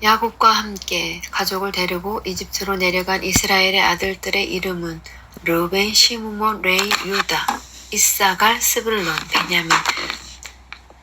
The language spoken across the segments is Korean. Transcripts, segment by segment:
야곱과 함께 가족을 데리고 이집트로 내려간 이스라엘의 아들들의 이름은 르벤, 시므몬, 레위, 유다, 이사갈, 스불론, 베냐민,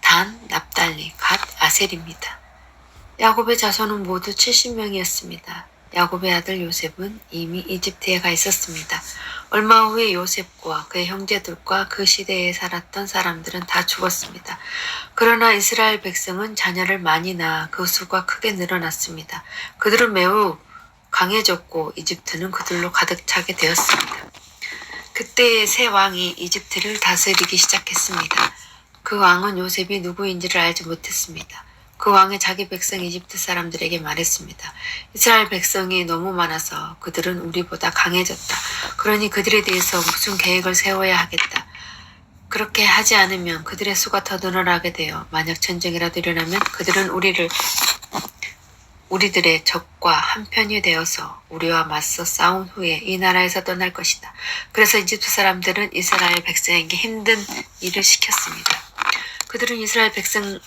단, 납달리, 갓, 아셀입니다. 야곱의 자손은 모두 70명이었습니다. 야곱의 아들 요셉은 이미 이집트에 가 있었습니다. 얼마 후에 요셉과 그의 형제들과 그 시대에 살았던 사람들은 다 죽었습니다. 그러나 이스라엘 백성은 자녀를 많이 낳아 그 수가 크게 늘어났습니다. 그들은 매우 강해졌고 이집트는 그들로 가득 차게 되었습니다. 그때의 새 왕이 이집트를 다스리기 시작했습니다. 그 왕은 요셉이 누구인지를 알지 못했습니다. 그 왕은 자기 백성 이집트 사람들에게 말했습니다. 이스라엘 백성이 너무 많아서 그들은 우리보다 강해졌다. 그러니 그들에 대해서 무슨 계획을 세워야 하겠다. 그렇게 하지 않으면 그들의 수가 더 늘어나게 되어 만약 전쟁이라도 일어나면 그들은 우리들의 적과 한편이 되어서 우리와 맞서 싸운 후에 이 나라에서 떠날 것이다. 그래서 이집트 사람들은 이스라엘 백성에게 힘든 일을 시켰습니다. 그들은 이스라엘 백성을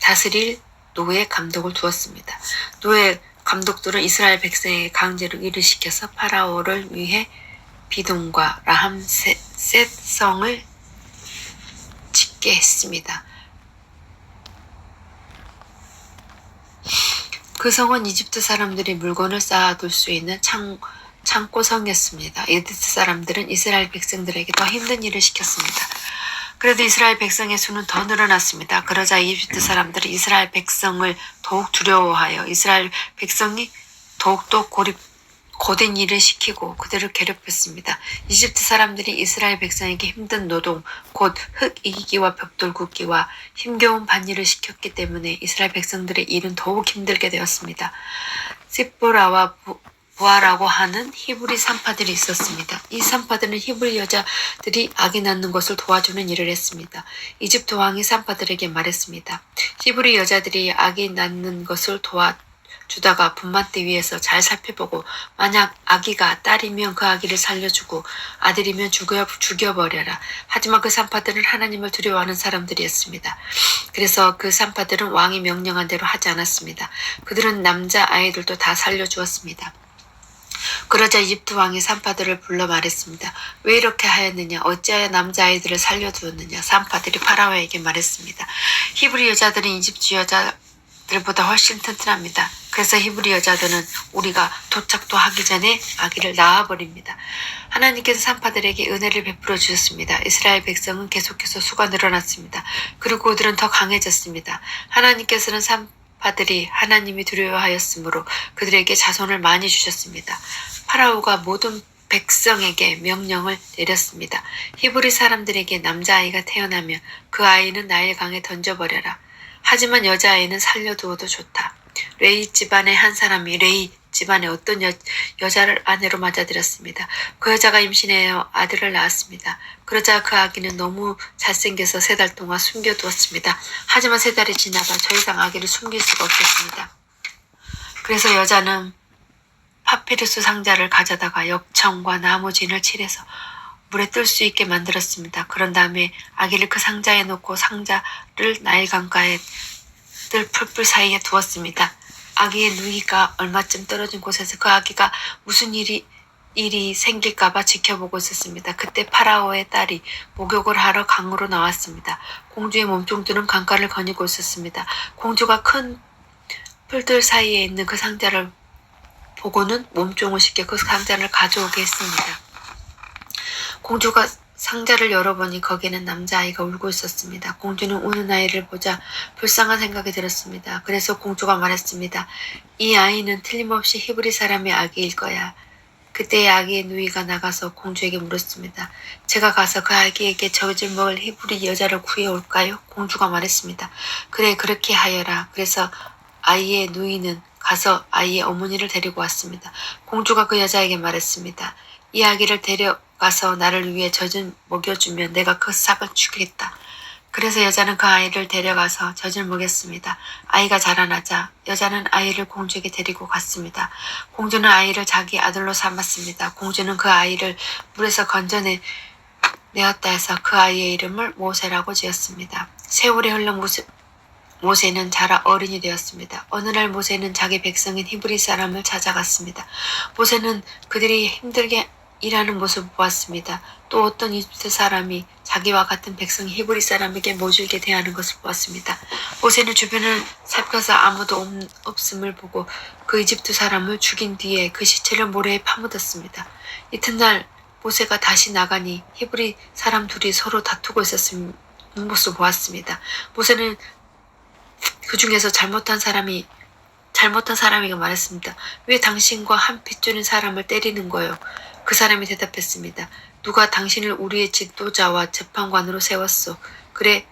다스릴 노예 감독을 두었습니다. 노예 감독들은 이스라엘 백성에게 강제로 일을 시켜서 파라오를 위해 비동과 라함셋 성을 짓게 했습니다. 그 성은 이집트 사람들이 물건을 쌓아둘 수 있는 창고성이었습니다. 이집트 사람들은 이스라엘 백성들에게 더 힘든 일을 시켰습니다. 그래도 이스라엘 백성의 수는 더 늘어났습니다. 그러자 이집트 사람들은 이스라엘 백성을 더욱 두려워하여 이스라엘 백성이 더욱더 고된 일을 시키고 그들을 괴롭혔습니다. 이집트 사람들이 이스라엘 백성에게 힘든 노동, 곧 흙 이기기와 벽돌 굽기와 힘겨운 밭일을 시켰기 때문에 이스라엘 백성들의 일은 더욱 힘들게 되었습니다. 시보라와 부하라고 하는 히브리 산파들이 있었습니다. 이 산파들은 히브리 여자들이 아기 낳는 것을 도와주는 일을 했습니다. 이집트 왕이 산파들에게 말했습니다. 히브리 여자들이 아기 낳는 것을 도와주다가 분만대 위에서 잘 살펴보고 만약 아기가 딸이면 그 아기를 살려주고 아들이면 죽여버려라. 하지만 그 산파들은 하나님을 두려워하는 사람들이었습니다. 그래서 그 산파들은 왕이 명령한 대로 하지 않았습니다. 그들은 남자 아이들도 다 살려주었습니다. 그러자 이집트 왕이 산파들을 불러 말했습니다. 왜 이렇게 하였느냐? 어찌하여 남자아이들을 살려두었느냐? 산파들이 파라오에게 말했습니다. 히브리 여자들은 이집트 여자들보다 훨씬 튼튼합니다. 그래서 히브리 여자들은 우리가 도착도 하기 전에 아기를 낳아버립니다. 하나님께서 산파들에게 은혜를 베풀어 주셨습니다. 이스라엘 백성은 계속해서 수가 늘어났습니다. 그리고 그들은 더 강해졌습니다. 하나님께서는 산파들이 하나님이 두려워하였으므로 그들에게 자손을 많이 주셨습니다. 파라오가 모든 백성에게 명령을 내렸습니다. 히브리 사람들에게 남자아이가 태어나면 그 아이는 나일강에 던져버려라. 하지만 여자아이는 살려두어도 좋다. 레이 집안의 한 사람이 레이 집안의 어떤 여자를 아내로 맞아들였습니다. 그 여자가 임신하여 아들을 낳았습니다. 그러자 그 아기는 너무 잘생겨서 3달 동안 숨겨두었습니다. 하지만 3달이 지나가 더 이상 아기를 숨길 수가 없었습니다. 그래서 여자는 파피루스 상자를 가져다가 역청과 나무진을 칠해서 물에 뜰 수 있게 만들었습니다. 그런 다음에 아기를 그 상자에 놓고 상자를 나일강가에 뜰 풀불 사이에 두었습니다. 아기의 누이가 얼마쯤 떨어진 곳에서 그 아기가 무슨 일이 생길까봐 지켜보고 있었습니다. 그때 파라오의 딸이 목욕을 하러 강으로 나왔습니다. 공주의 몸종들은 강가를 거니고 있었습니다. 공주가 큰 풀들 사이에 있는 그 상자를 보고는 몸종을 시켜 그 상자를 가져오게 했습니다. 공주가 상자를 열어보니 거기에는 남자아이가 울고 있었습니다. 공주는 우는 아이를 보자 불쌍한 생각이 들었습니다. 그래서 공주가 말했습니다. 이 아이는 틀림없이 히브리 사람의 아기일 거야. 그때 아기의 누이가 나가서 공주에게 물었습니다. 제가 가서 그 아기에게 젖을 먹을 히브리 여자를 구해올까요? 공주가 말했습니다. 그래, 그렇게 하여라. 그래서 아이의 누이는 가서 아이의 어머니를 데리고 왔습니다. 공주가 그 여자에게 말했습니다. 이 아기를 데려가서 나를 위해 젖을 먹여주면 내가 그 삭을 주겠다. 그래서 여자는 그 아이를 데려가서 젖을 먹였습니다. 아이가 자라나자 여자는 아이를 공주에게 데리고 갔습니다. 공주는 아이를 자기 아들로 삼았습니다. 공주는 그 아이를 물에서 건져내었다 해서 그 아이의 이름을 모세라고 지었습니다. 세월이 흘러 모세는 자라 어른이 되었습니다. 어느 날 모세는 자기 백성인 히브리 사람을 찾아갔습니다. 모세는 그들이 힘들게 일하는 모습을 보았습니다. 또 어떤 이집트 사람이 자기와 같은 백성 히브리 사람에게 모질게 대하는 것을 보았습니다. 모세는 주변을 살펴서 아무도 없음을 보고 그 이집트 사람을 죽인 뒤에 그 시체를 모래에 파묻었습니다. 이튿날 모세가 다시 나가니 히브리 사람 둘이 서로 다투고 있었는 모습을 보았습니다. 모세는 그 중에서 잘못한 사람에게 말했습니다. 왜 당신과 한 핏줄인 사람을 때리는 거요? 그 사람이 대답했습니다. 누가 당신을 우리의 지도자와 재판관으로 세웠소? 그래,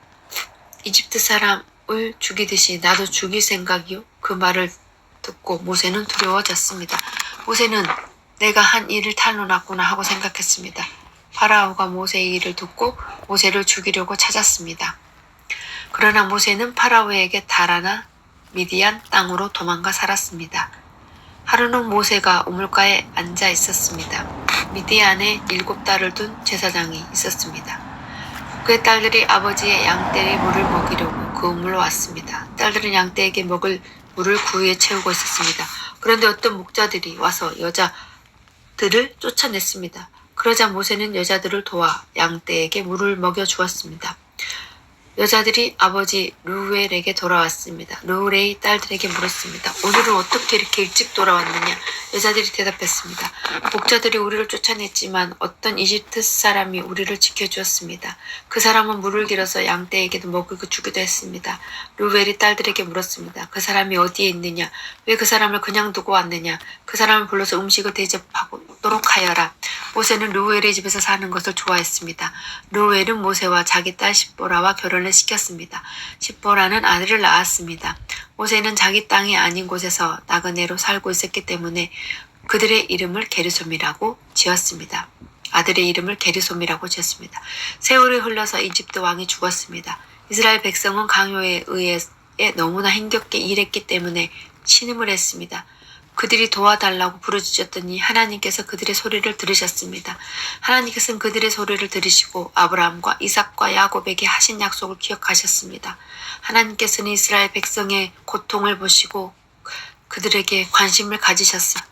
이집트 사람을 죽이듯이 나도 죽일 생각이요? 그 말을 듣고 모세는 두려워졌습니다. 모세는 내가 한 일을 탄로났구나 하고 생각했습니다. 파라오가 모세의 일을 듣고 모세를 죽이려고 찾았습니다. 그러나 모세는 파라오에게 달아나 미디안 땅으로 도망가 살았습니다. 하루는 모세가 우물가에 앉아 있었습니다. 미디안에 7딸을 둔 제사장이 있었습니다. 그의 딸들이 아버지의 양떼의 물을 먹이려고 그 우물로 왔습니다. 딸들은 양떼에게 먹을 물을 구유에 채우고 있었습니다. 그런데 어떤 목자들이 와서 여자들을 쫓아냈습니다. 그러자 모세는 여자들을 도와 양떼에게 물을 먹여 주었습니다. 여자들이 아버지 르우엘에게 돌아왔습니다. 르우엘의 딸들에게 물었습니다. 오늘은 어떻게 이렇게 일찍 돌아왔느냐? 여자들이 대답했습니다. 목자들이 우리를 쫓아냈지만 어떤 이집트 사람이 우리를 지켜주었습니다. 그 사람은 물을 길어서 양떼에게도 먹이고 주기도 했습니다. 르우엘이 딸들에게 물었습니다. 그 사람이 어디에 있느냐? 왜 그 사람을 그냥 두고 왔느냐? 그 사람을 불러서 음식을 대접하도록 하여라. 모세는 르우엘의 집에서 사는 것을 좋아했습니다. 르우엘은 모세와 자기 딸 십보라와 결혼을 시켰습니다. 십보라는 아들을 낳았습니다. 모세는 자기 땅이 아닌 곳에서 나그네로 살고 있었기 때문에 그들의 이름을 게르솜이라고 지었습니다. 아들의 이름을 게르솜이라고 지었습니다. 세월이 흘러서 이집트 왕이 죽었습니다. 이스라엘 백성은 강요에 의해 너무나 힘겹게 일했기 때문에 신음을 했습니다. 그들이 도와달라고 부르짖었더니 하나님께서 그들의 소리를 들으셨습니다. 하나님께서는 그들의 소리를 들으시고 아브라함과 이삭과 야곱에게 하신 약속을 기억하셨습니다. 하나님께서는 이스라엘 백성의 고통을 보시고 그들에게 관심을 가지셨습니다.